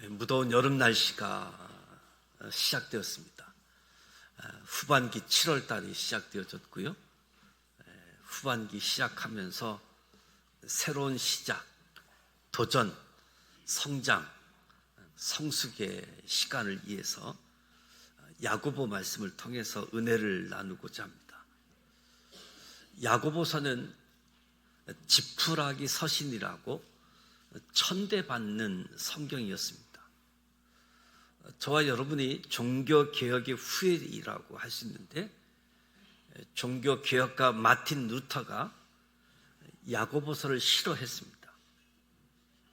무더운 여름 날씨가 시작되었습니다. 후반기 7월 달이 시작되어졌고요. 후반기 시작하면서 새로운 시작, 도전, 성장, 성숙의 시간을 위해서 야고보 말씀을 통해서 은혜를 나누고자 합니다. 야고보서는 지푸라기 서신이라고 천대받는 성경이었습니다. 저와 여러분이 종교개혁의 후예라고 할 수 있는데, 종교개혁가 마틴 루터가 야고보서를 싫어했습니다.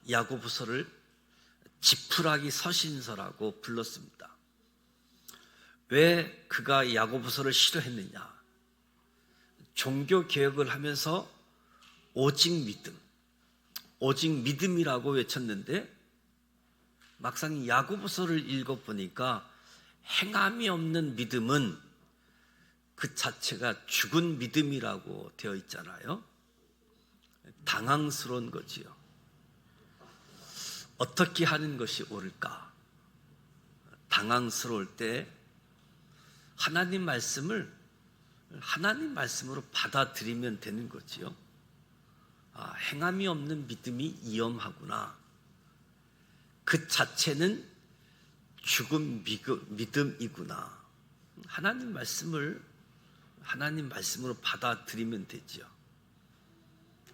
야고보서를 지푸라기 서신서라고 불렀습니다. 왜 그가 야고보서를 싫어했느냐? 종교개혁을 하면서 오직 믿음이라고 외쳤는데, 막상 야고보서를 읽어보니까 행함이 없는 믿음은 그 자체가 죽은 믿음이라고 되어 있잖아요. 당황스러운 거지요. 어떻게 하는 것이 옳을까? 당황스러울 때 하나님 말씀을 하나님 말씀으로 받아들이면 되는 거지요. 행함이 없는 믿음이 위험하구나. 그 자체는 죽은 믿음이구나. 하나님 말씀으로 받아들이면 되죠.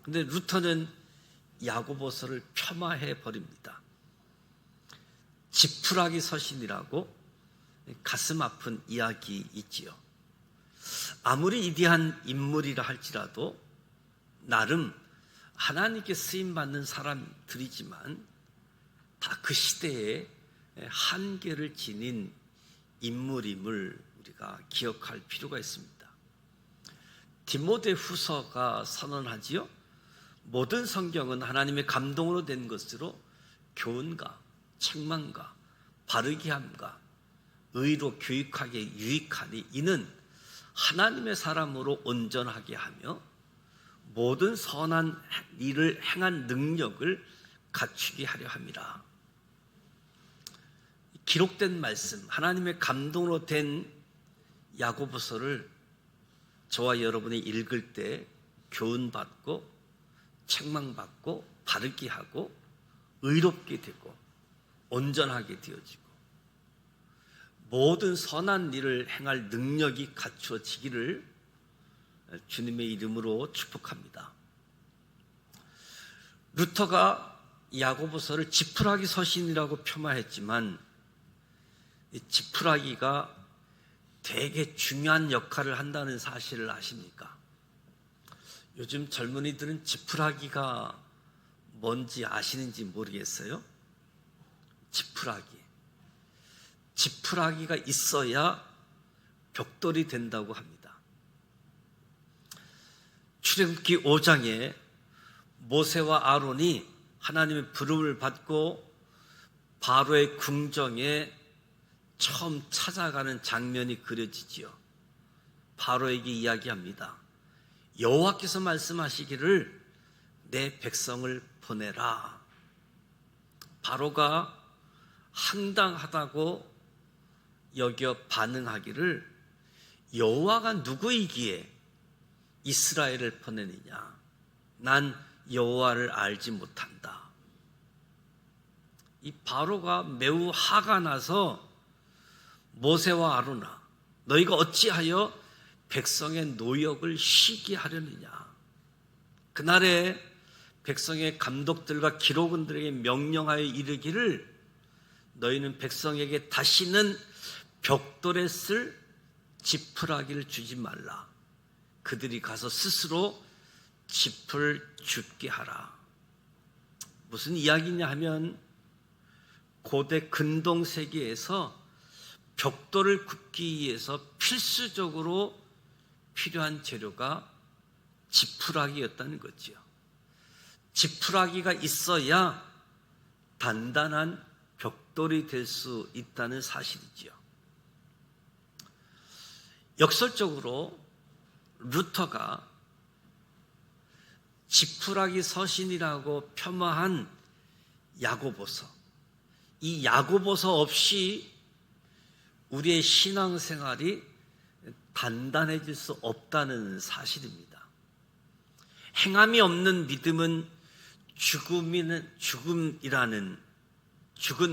근데 루터는 야고보서를 폄하해 버립니다. 지푸라기 서신이라고 가슴 아픈 이야기이지요. 아무리 위대한 인물이라 할지라도 나름 하나님께 쓰임받는 사람들이지만 다 그 시대에 한계를 지닌 인물임을 우리가 기억할 필요가 있습니다. 디모데 후서가 선언하지요. 모든 성경은 하나님의 감동으로 된 것으로 교훈과 책망과 바르게 함과 의로 교육하기에 유익하니 이는 하나님의 사람으로 온전하게 하며 모든 선한 일을 행한 능력을 갖추게 하려 함이라. 기록된 말씀, 하나님의 감동으로 된 야고보서를 저와 여러분이 읽을 때 교훈받고 책망받고 바르게 하고 의롭게 되고 온전하게 되어지고 모든 선한 일을 행할 능력이 갖추어지기를 주님의 이름으로 축복합니다. 루터가 야고보서를 지푸라기 서신이라고 폄하했지만 이 지푸라기가 되게 중요한 역할을 한다는 사실을 아십니까? 요즘 젊은이들은 지푸라기가 뭔지 아시는지 모르겠어요? 지푸라기가 있어야 벽돌이 된다고 합니다. 출애굽기 5장에 모세와 아론이 하나님의 부름을 받고 바로의 궁정에 처음 찾아가는 장면이 그려지지요. 바로에게 이야기합니다. 여호와께서 말씀하시기를 내 백성을 보내라. 바로가 황당하다고 여겨 반응하기를 여호와가 누구이기에 이스라엘을 보내느냐? 난 여호와를 알지 못한다. 이 바로가 매우 화가 나서 모세와 아론아, 너희가 어찌하여 백성의 노역을 쉬게 하려느냐? 그날에 백성의 감독들과 기록원들에게 명령하여 이르기를 너희는 백성에게 다시는 벽돌에 쓸 지푸라기를 주지 말라. 그들이 가서 스스로 짚을 줍게 하라. 무슨 이야기냐 하면 고대 근동 세계에서 벽돌을 굽기 위해서 필수적으로 필요한 재료가 지푸라기였다는 거죠. 지푸라기가 있어야 단단한 벽돌이 될 수 있다는 사실이죠. 역설적으로 루터가 지푸라기 서신이라고 폄하한 야고보서, 이 야고보서 없이 우리의 신앙생활이 단단해질 수 없다는 사실입니다. 행함이 없는 믿음은 죽은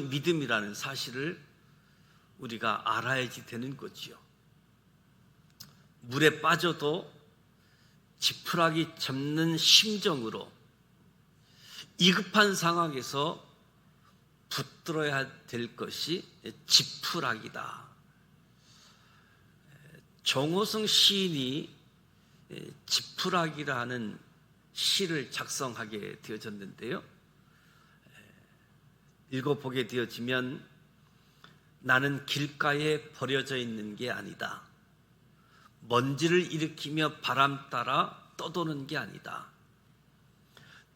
믿음이라는 사실을 우리가 알아야지 되는 거지요. 물에 빠져도 지푸라기 잡는 심정으로 위급한 상황에서 붙들어야 될 것이 지푸라기다. 정호성 시인이 지푸라기라는 시를 작성하게 되어졌는데요. 읽어보게 되어지면 나는 길가에 버려져 있는 게 아니다. 먼지를 일으키며 바람 따라 떠도는 게 아니다.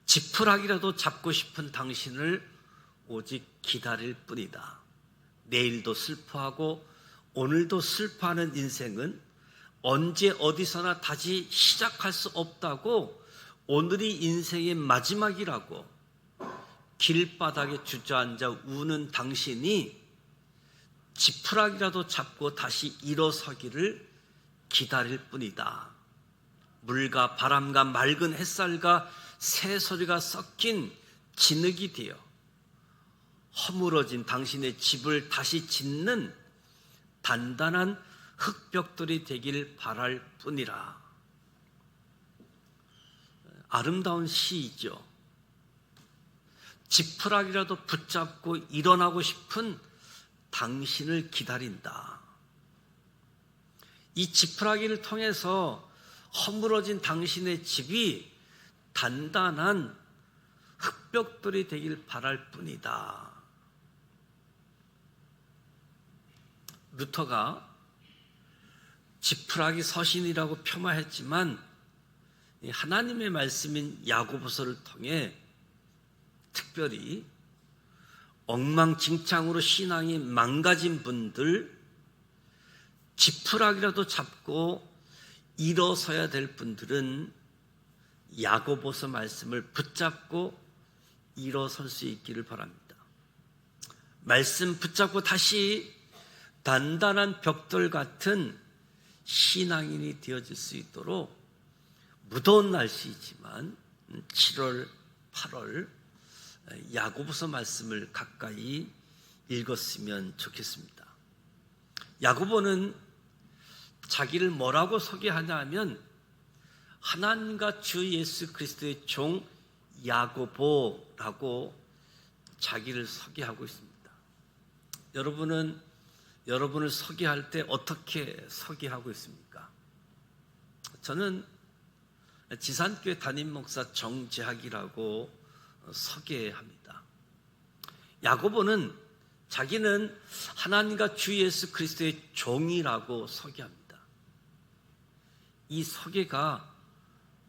지푸라기라도 잡고 싶은 당신을 오직 기다릴 뿐이다. 내일도 슬퍼하고 오늘도 슬퍼하는 인생은 언제 어디서나 다시 시작할 수 없다고, 오늘이 인생의 마지막이라고 길바닥에 주저앉아 우는 당신이 지푸라기라도 잡고 다시 일어서기를 기다릴 뿐이다. 물과 바람과 맑은 햇살과 새소리가 섞인 진흙이 되어 허물어진 당신의 집을 다시 짓는 단단한 흙벽돌이 되길 바랄 뿐이라. 아름다운 시이죠. 지푸라기라도 붙잡고 일어나고 싶은 당신을 기다린다. 이 지푸라기를 통해서 허물어진 당신의 집이 단단한 흙벽돌이 되길 바랄 뿐이다. 루터가 지푸라기 서신이라고 폄하했지만 하나님의 말씀인 야고보서를 통해 특별히 엉망진창으로 신앙이 망가진 분들, 지푸라기라도 잡고 일어서야 될 분들은 야고보서 말씀을 붙잡고 일어설 수 있기를 바랍니다. 말씀 붙잡고 다시 단단한 벽돌 같은 신앙인이 되어질 수 있도록 무더운 날씨이지만 7월, 8월 야고보서 말씀을 가까이 읽었으면 좋겠습니다. 야고보는 자기를 뭐라고 소개하냐 하면 하나님과 주 예수 그리스도의 종 야고보라고 자기를 소개하고 있습니다. 여러분은 여러분을 소개할 때 어떻게 소개하고 있습니까? 저는 지산교회 담임 목사 정재학이라고 소개합니다. 야고보는 자기는 하나님과 주 예수 그리스도의 종이라고 소개합니다. 이 소개가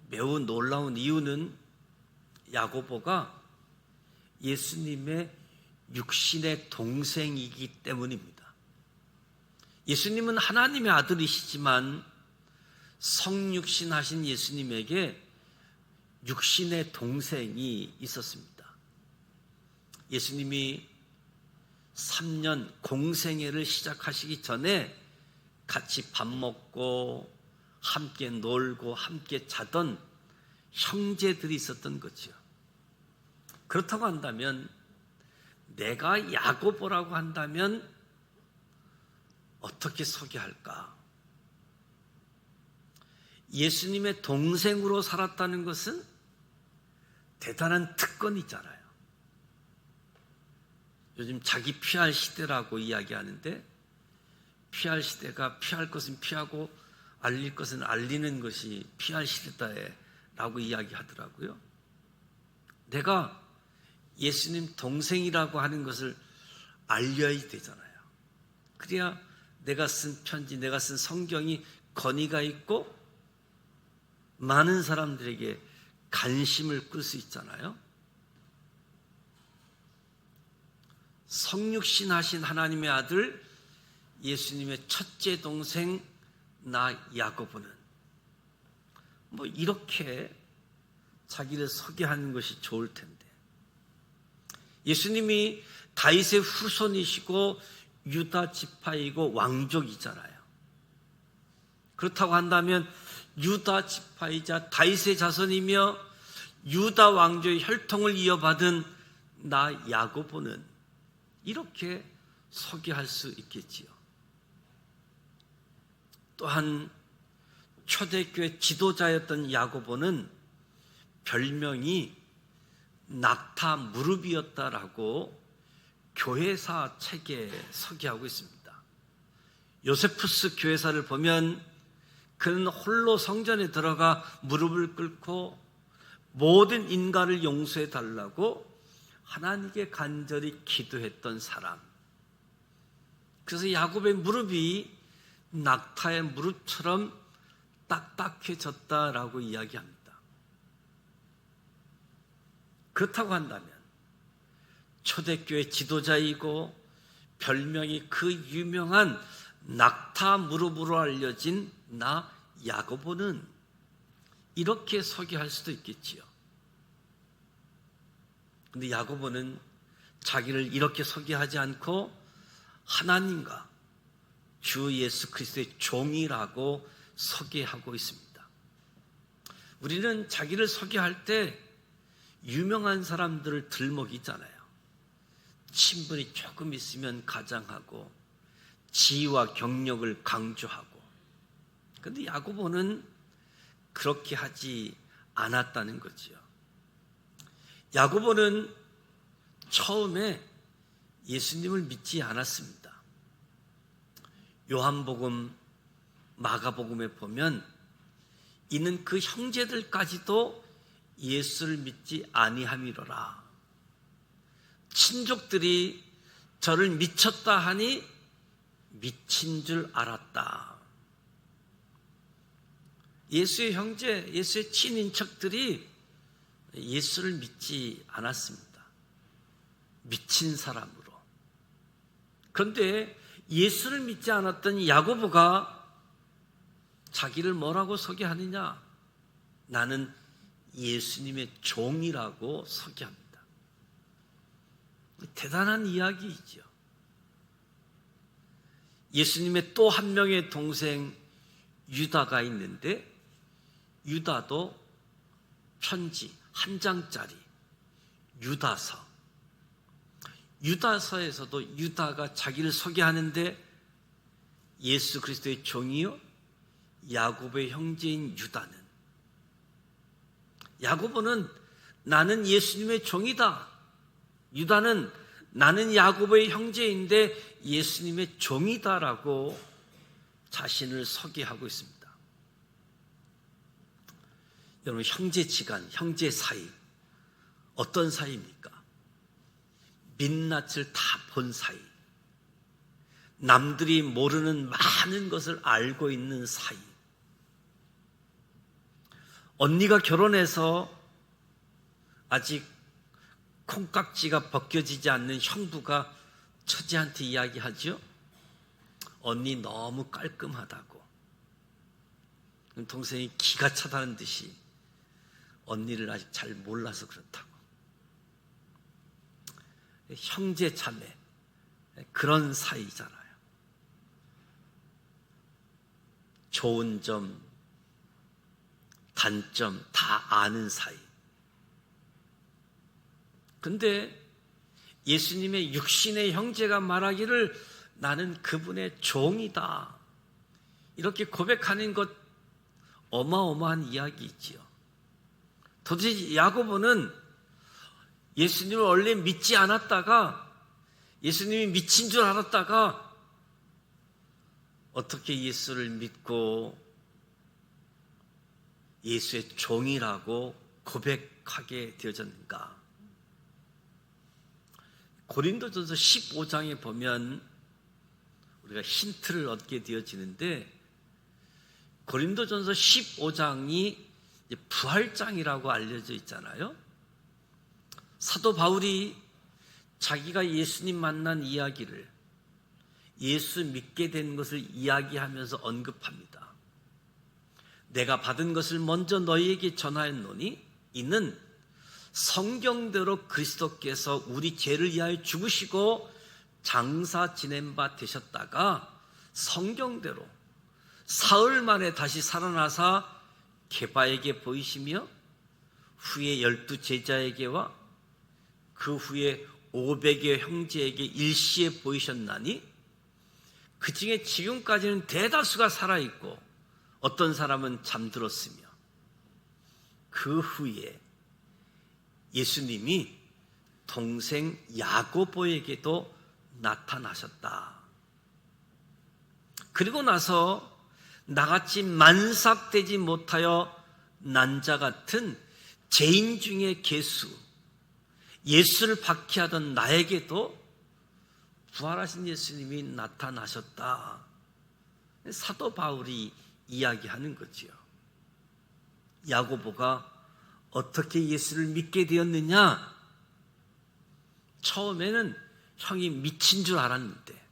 매우 놀라운 이유는 야고보가 예수님의 육신의 동생이기 때문입니다. 예수님은 하나님의 아들이시지만 성육신 하신 예수님에게 육신의 동생이 있었습니다. 예수님이 3년 공생애를 시작하시기 전에 같이 밥 먹고 함께 놀고 함께 자던 형제들이 있었던 거죠. 그렇다고 한다면 내가 야고보라고 한다면 어떻게 소개할까? 예수님의 동생으로 살았다는 것은 대단한 특권이잖아요. 요즘 자기 피할 시대라고 이야기하는데, 피할 시대가 피할 것은 피하고 알릴 것은 알리는 것이 피할 시대다라고 이야기하더라고요. 내가 예수님 동생이라고 하는 것을 알려야 되잖아요. 그래야 내가 쓴 편지, 내가 쓴 성경이 권위가 있고 많은 사람들에게 관심을 끌 수 있잖아요. 성육신 하신 하나님의 아들 예수님의 첫째 동생 나 야고보는 이렇게 자기를 소개하는 것이 좋을 텐데, 예수님이 다윗의 후손이시고 유다 지파이고 왕족이잖아요. 그렇다고 한다면 유다 지파이자 다윗의 자손이며 유다 왕조의 혈통을 이어받은 나 야고보는 이렇게 소개할 수 있겠지요. 또한 초대교회 지도자였던 야고보는 별명이 낙타 무릎이었다라고 교회사 책에 소개하고 있습니다. 요세푸스 교회사를 보면 그는 홀로 성전에 들어가 무릎을 꿇고 모든 인간을 용서해 달라고 하나님께 간절히 기도했던 사람. 그래서 야곱의 무릎이 낙타의 무릎처럼 딱딱해졌다라고 이야기합니다. 그렇다고 한다면 초대교회 지도자이고 별명이 그 유명한 낙타 무릎으로 알려진 나 야고보는 이렇게 소개할 수도 있겠지요. 근데 야고보는 자기를 이렇게 소개하지 않고 하나님과 주 예수 그리스도의 종이라고 소개하고 있습니다. 우리는 자기를 소개할 때 유명한 사람들을 들먹이잖아요. 친분이 조금 있으면 가장하고 지위와 경력을 강조하고. 그런데 야고보는 그렇게 하지 않았다는 거지요. 야고보는 처음에 예수님을 믿지 않았습니다. 요한복음, 마가복음에 보면 이는 그 형제들까지도 예수를 믿지 아니함이로라. 친족들이 저를 미쳤다 하니 미친 줄 알았다. 예수의 형제, 예수의 친인척들이 예수를 믿지 않았습니다. 미친 사람으로. 그런데 예수를 믿지 않았던 야고보가 자기를 뭐라고 소개하느냐? 나는 예수님의 종이라고 소개합니다. 대단한 이야기이죠. 예수님의 또 한 명의 동생 유다가 있는데 유다도 편지 한 장짜리 유다서. 유다서에서도 유다가 자기를 소개하는데 예수 그리스도의 종이요 야고보의 형제인 유다는, 야고보는 나는 예수님의 종이다. 유다는 나는 야고보의 형제인데 예수님의 종이다라고 자신을 소개하고 있습니다. 여러분, 형제지간, 형제 사이 어떤 사이입니까? 민낯을 다 본 사이, 남들이 모르는 많은 것을 알고 있는 사이. 언니가 결혼해서 아직 콩깍지가 벗겨지지 않는 형부가 처제한테 이야기하죠. 언니 너무 깔끔하다고. 동생이 기가 차다는 듯이 언니를 아직 잘 몰라서 그렇다고. 형제 자매 그런 사이잖아요. 좋은 점, 단점 다 아는 사이. 근데 예수님의 육신의 형제가 말하기를 나는 그분의 종이다, 이렇게 고백하는 것 어마어마한 이야기이지요. 도대체 야고보는 예수님을 원래 믿지 않았다가 예수님이 미친 줄 알았다가 어떻게 예수를 믿고 예수의 종이라고 고백하게 되어졌는가? 고린도전서 15장에 보면 우리가 힌트를 얻게 되어지는데, 고린도전서 15장이 부활장이라고 알려져 있잖아요. 사도 바울이 자기가 예수님 만난 이야기를, 예수 믿게 된 것을 이야기하면서 언급합니다. 내가 받은 것을 먼저 너희에게 전하였노니 이는 성경대로 그리스도께서 우리 죄를 위하여 죽으시고 장사 지낸 바 되셨다가 성경대로 사흘 만에 다시 살아나사 게바에게 보이시며 후에 12 제자에게와 그 후에 500여 형제에게 일시에 보이셨나니 그 중에 지금까지는 대다수가 살아있고 어떤 사람은 잠들었으며 그 후에 예수님이 동생 야고보에게도 나타나셨다. 그리고 나서 나같이 만삭되지 못하여 난 자 같은 죄인 중에 괴수, 예수를 박해하던 나에게도 부활하신 예수님이 나타나셨다. 사도 바울이 이야기하는 거지요. 야고보가 어떻게 예수를 믿게 되었느냐? 처음에는 형이 미친 줄 알았는데,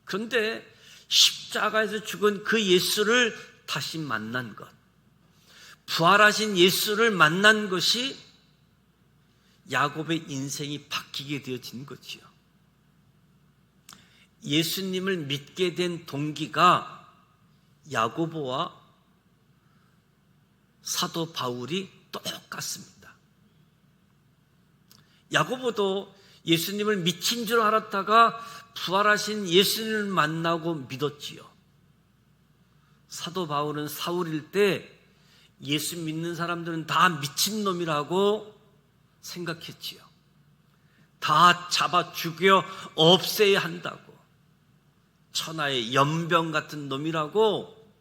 그런데 십자가에서 죽은 그 예수를 다시 만난 것, 부활하신 예수를 만난 것이 야곱의 인생이 바뀌게 되어진 거지요. 예수님을 믿게 된 동기가 야고보와 사도 바울이 똑같습니다. 야고보도 예수님을 미친 줄 알았다가 부활하신 예수님을 만나고 믿었지요. 사도 바울은 사울일 때 예수 믿는 사람들은 다 미친놈이라고 생각했지요. 다 잡아 죽여 없애야 한다고, 천하의 연병 같은 놈이라고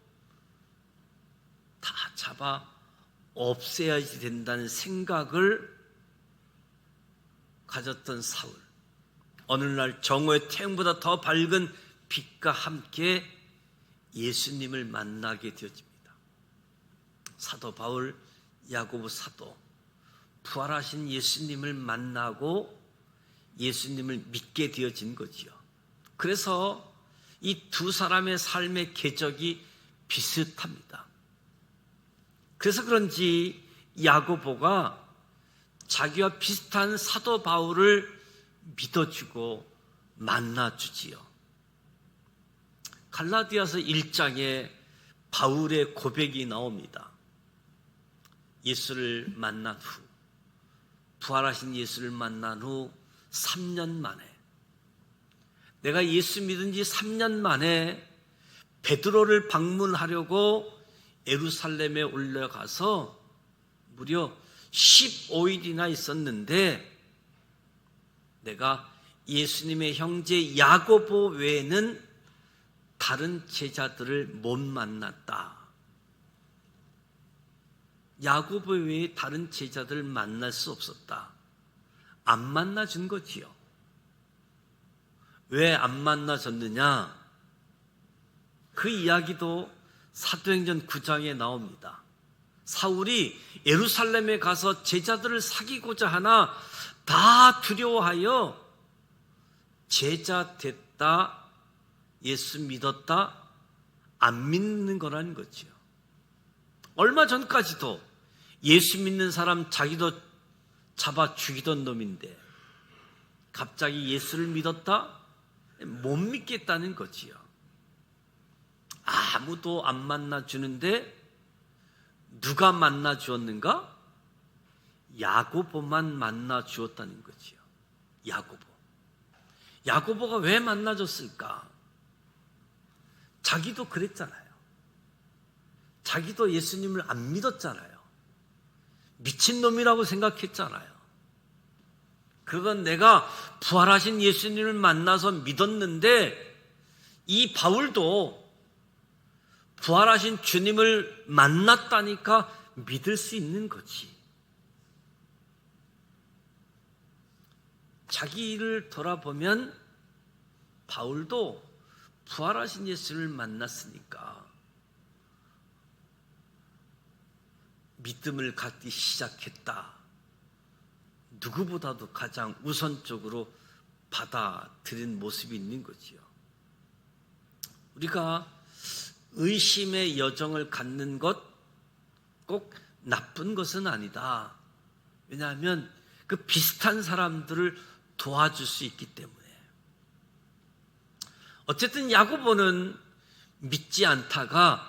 다 잡아 없애야지 된다는 생각을 가졌던 사울. 어느 날 정오의 태양보다 더 밝은 빛과 함께 예수님을 만나게 되어집니다. 사도 바울, 야고보 사도, 부활하신 예수님을 만나고 예수님을 믿게 되어진 거지요. 그래서 이 두 사람의 삶의 궤적이 비슷합니다. 그래서 그런지 야고보가 자기와 비슷한 사도 바울을 믿어주고 만나주지요. 갈라디아서 1장에 바울의 고백이 나옵니다. 예수를 만난 후, 부활하신 예수를 만난 후 3년 만에, 내가 예수 믿은 지 3년 만에 베드로를 방문하려고 예루살렘에 올라가서 무려 15일이나 있었는데 내가 예수님의 형제 야고보 외에는 다른 제자들을 못 만났다. 야고보 외에 다른 제자들을 만날 수 없었다. 안 만나준 거지요. 왜 안 만나줬느냐? 그 이야기도 사도행전 9장에 나옵니다. 사울이 예루살렘에 가서 제자들을 사귀고자 하나 다 두려워하여 제자 됐다, 예수 믿었다, 안 믿는 거라는 거죠. 얼마 전까지도 예수 믿는 사람 자기도 잡아 죽이던 놈인데 갑자기 예수를 믿었다? 못 믿겠다는 거지요. 아무도 안 만나주는데 누가 만나주었는가? 야고보만 만나주었다는 거지요. 야고보가 왜 만나줬을까? 자기도 그랬잖아요. 자기도 예수님을 안 믿었잖아요. 미친놈이라고 생각했잖아요. 그건 내가 부활하신 예수님을 만나서 믿었는데 이 바울도 부활하신 주님을 만났다니까 믿을 수 있는 거지. 자기를 돌아보면 바울도 부활하신 예수를 만났으니까 믿음을 갖기 시작했다. 누구보다도 가장 우선적으로 받아들인 모습이 있는 거지요. 우리가 의심의 여정을 갖는 것 꼭 나쁜 것은 아니다. 왜냐하면 그 비슷한 사람들을 도와줄 수 있기 때문에. 어쨌든 야고보는 믿지 않다가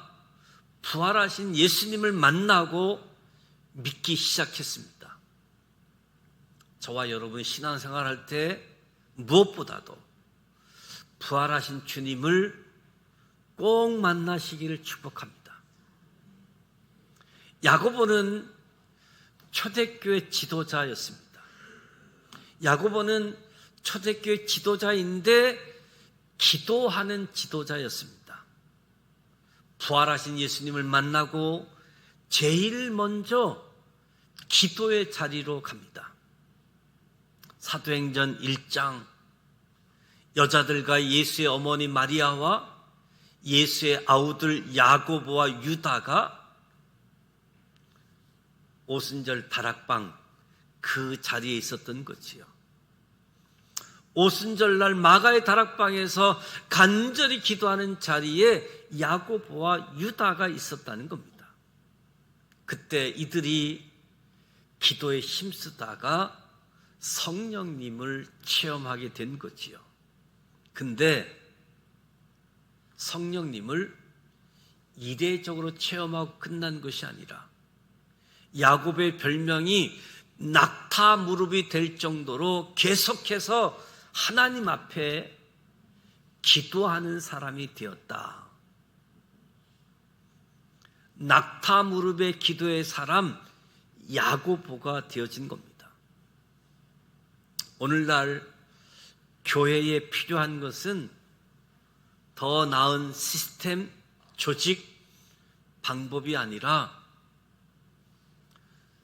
부활하신 예수님을 만나고 믿기 시작했습니다. 저와 여러분 신앙생활할 때 무엇보다도 부활하신 주님을 꼭 만나시기를 축복합니다. 야고보는 초대교회 지도자였습니다. 야고보는 초대교회 지도자인데 기도하는 지도자였습니다. 부활하신 예수님을 만나고 제일 먼저 기도의 자리로 갑니다. 사도행전 1장, 여자들과 예수의 어머니 마리아와 예수의 아우들 야고보와 유다가 오순절 다락방 그 자리에 있었던 거지요. 오순절날 마가의 다락방에서 간절히 기도하는 자리에 야고보와 유다가 있었다는 겁니다. 그때 이들이 기도에 힘쓰다가 성령님을 체험하게 된 거지요. 근데 성령님을 이례적으로 체험하고 끝난 것이 아니라 야곱의 별명이 낙타 무릎이 될 정도로 계속해서 하나님 앞에 기도하는 사람이 되었다. 낙타 무릎의 기도의 사람 야고보가 되어진 겁니다. 오늘날 교회에 필요한 것은 더 나은 시스템, 조직, 방법이 아니라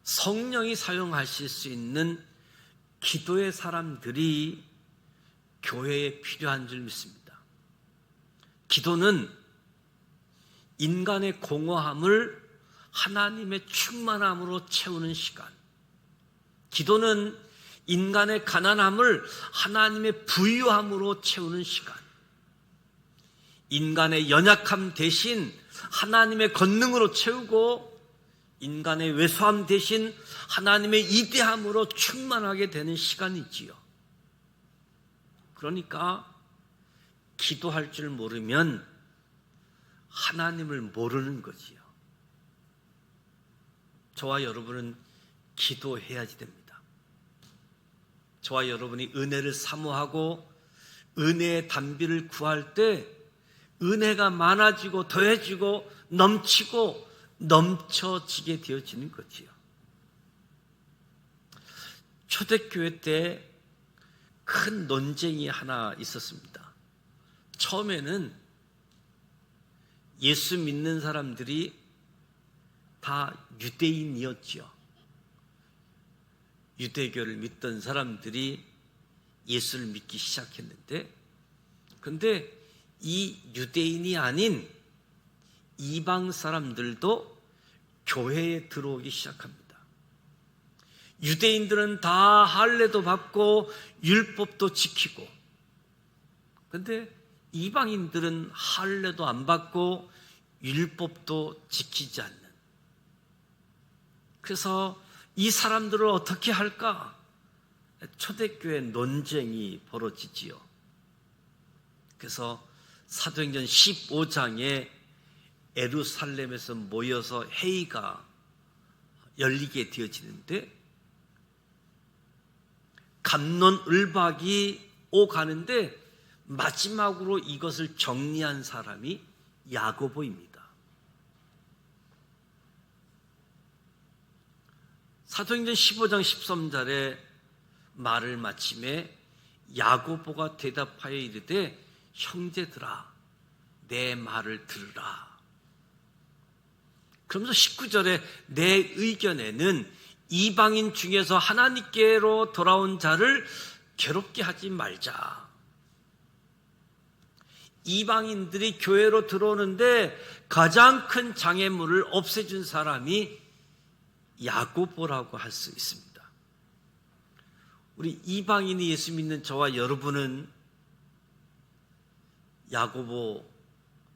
성령이 사용하실 수 있는 기도의 사람들이 교회에 필요한 줄 믿습니다. 기도는 인간의 공허함을 하나님의 충만함으로 채우는 시간, 기도는 인간의 가난함을 하나님의 부유함으로 채우는 시간, 인간의 연약함 대신 하나님의 권능으로 채우고 인간의 왜소함 대신 하나님의 이대함으로 충만하게 되는 시간이지요. 그러니까 기도할 줄 모르면 하나님을 모르는 거지요. 저와 여러분은 기도해야지 됩니다. 저와 여러분이 은혜를 사모하고 은혜의 단비를 구할 때 은혜가 많아지고 더해지고 넘치고 넘쳐지게 되어지는 거지요. 초대교회 때 큰 논쟁이 하나 있었습니다. 처음에는 예수 믿는 사람들이 다 유대인이었지요. 유대교를 믿던 사람들이 예수를 믿기 시작했는데, 그런데 이 유대인이 아닌 이방 사람들도 교회에 들어오기 시작합니다. 유대인들은 다 할례도 받고 율법도 지키고, 그런데 이방인들은 할례도 안 받고 율법도 지키지 않는. 그래서 이 사람들을 어떻게 할까? 초대교회 논쟁이 벌어지지요. 그래서 사도행전 15장에 예루살렘에서 모여서 회의가 열리게 되어지는데, 갑론을박이 오가는데 마지막으로 이것을 정리한 사람이 야고보입니다. 사도행전 15장 13절에 말을 마침에 야고보가 대답하여 이르되 형제들아 내 말을 들으라. 그러면서 19절에 내 의견에는 이방인 중에서 하나님께로 돌아온 자를 괴롭게 하지 말자. 이방인들이 교회로 들어오는데 가장 큰 장애물을 없애준 사람이 야고보라고 할 수 있습니다. 우리 이방인이 예수 믿는 저와 여러분은 야고보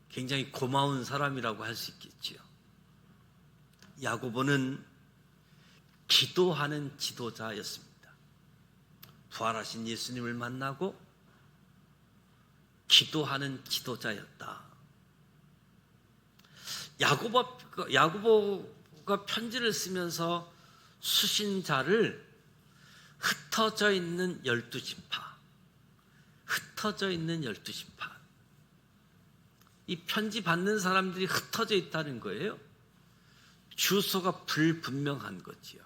굉장히 고마운 사람이라고 할 수 있겠지요. 야고보는 기도하는 지도자였습니다. 부활하신 예수님을 만나고 기도하는 지도자였다. 야고보가 편지를 쓰면서 수신자를 흩어져 있는 12지파, 이 편지 받는 사람들이 흩어져 있다는 거예요. 주소가 불분명한 거지요.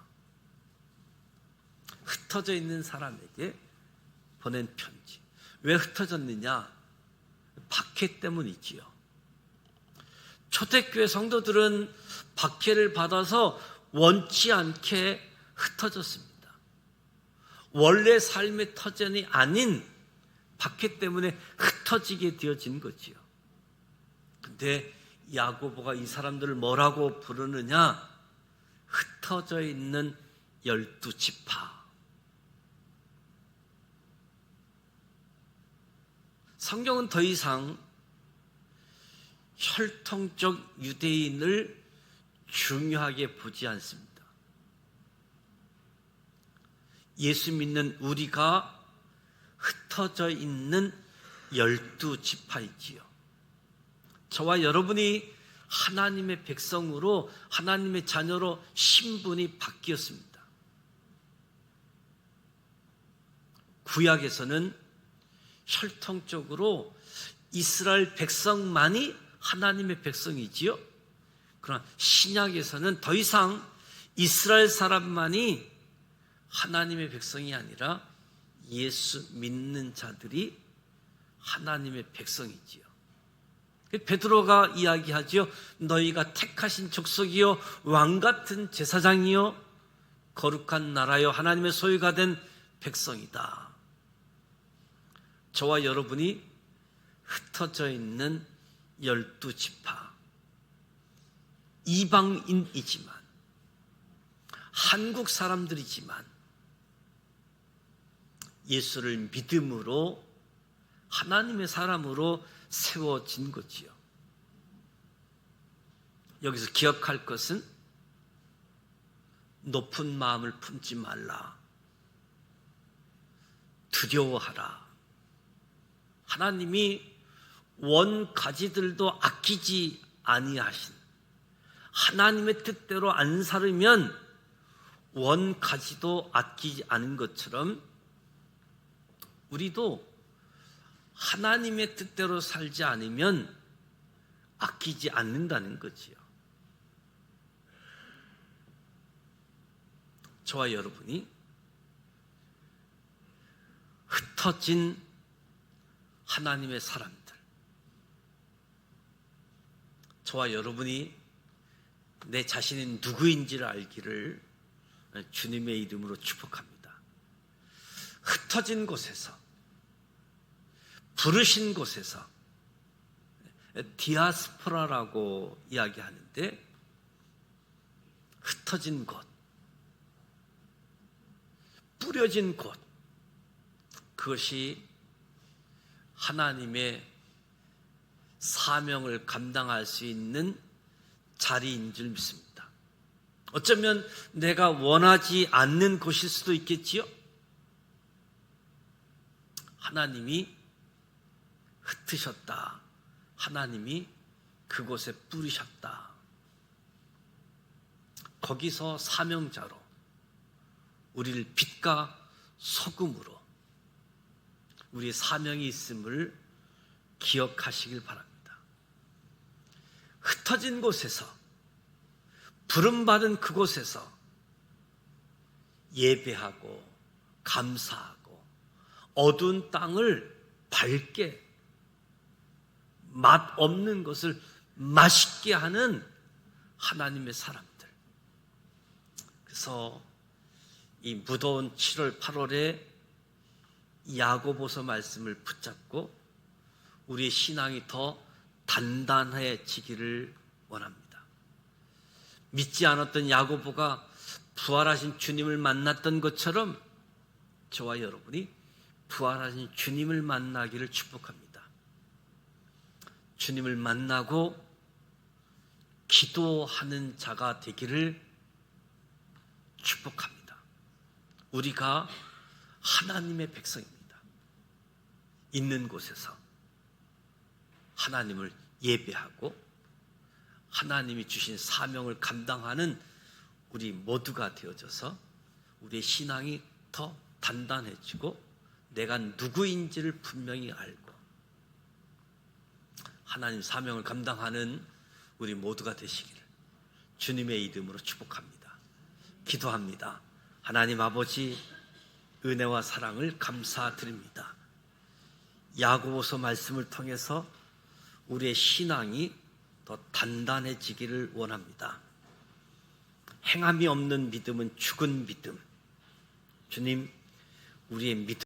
흩어져 있는 사람에게 보낸 편지. 왜 흩어졌느냐? 박해 때문이지요. 초대교회 성도들은 박해를 받아서 원치 않게 흩어졌습니다. 원래 삶의 터전이 아닌 박해 때문에 흩어지게 되어진 거지요. 근데 야고보가 이 사람들을 뭐라고 부르느냐? 흩어져 있는 12지파. 성경은 더 이상 혈통적 유대인을 중요하게 보지 않습니다. 예수 믿는 우리가 흩어져 있는 12지파이지요. 저와 여러분이 하나님의 백성으로, 하나님의 자녀로 신분이 바뀌었습니다. 구약에서는 혈통적으로 이스라엘 백성만이 하나님의 백성이지요. 그러나 신약에서는 더 이상 이스라엘 사람만이 하나님의 백성이 아니라 예수 믿는 자들이 하나님의 백성이지요. 베드로가 이야기하죠. 너희가 택하신 족속이요 왕같은 제사장이요 거룩한 나라요 하나님의 소유가 된 백성이다. 저와 여러분이 흩어져 있는 12지파, 이방인이지만, 한국 사람들이지만 예수를 믿음으로 하나님의 사람으로 세워진 거지요. 여기서 기억할 것은 높은 마음을 품지 말라. 두려워하라. 하나님이 원가지들도 아끼지 아니하신, 하나님의 뜻대로 안 살으면 원가지도 아끼지 않은 것처럼 우리도 하나님의 뜻대로 살지 않으면 아끼지 않는다는 거지요. 저와 여러분이 흩어진 하나님의 사람들, 저와 여러분이 내 자신이 누구인지를 알기를 주님의 이름으로 축복합니다. 흩어진 곳에서, 부르신 곳에서, 디아스포라라고 이야기하는데 흩어진 곳, 뿌려진 곳, 그것이 하나님의 사명을 감당할 수 있는 자리인 줄 믿습니다. 어쩌면 내가 원하지 않는 곳일 수도 있겠지요. 하나님이 흩으셨다. 하나님이 그곳에 뿌리셨다. 거기서 사명자로 우리를 빛과 소금으로 우리의 사명이 있음을 기억하시길 바랍니다. 흩어진 곳에서, 부름받은 그곳에서 예배하고 감사하고 어두운 땅을 밝게, 맛없는 것을 맛있게 하는 하나님의 사람들. 그래서 이 무더운 7월, 8월에 야고보서 말씀을 붙잡고 우리의 신앙이 더 단단해지기를 원합니다. 믿지 않았던 야고보가 부활하신 주님을 만났던 것처럼 저와 여러분이 부활하신 주님을 만나기를 축복합니다. 주님을 만나고 기도하는 자가 되기를 축복합니다. 우리가 하나님의 백성입니다. 있는 곳에서 하나님을 예배하고 하나님이 주신 사명을 감당하는 우리 모두가 되어져서 우리의 신앙이 더 단단해지고 내가 누구인지를 분명히 알고 하나님 사명을 감당하는 우리 모두가 되시기를 주님의 이름으로 축복합니다. 기도합니다. 하나님 아버지, 은혜와 사랑을 감사드립니다. 야고보서 말씀을 통해서 우리의 신앙이 더 단단해지기를 원합니다. 행함이 없는 믿음은 죽은 믿음. 주님, 우리의 믿음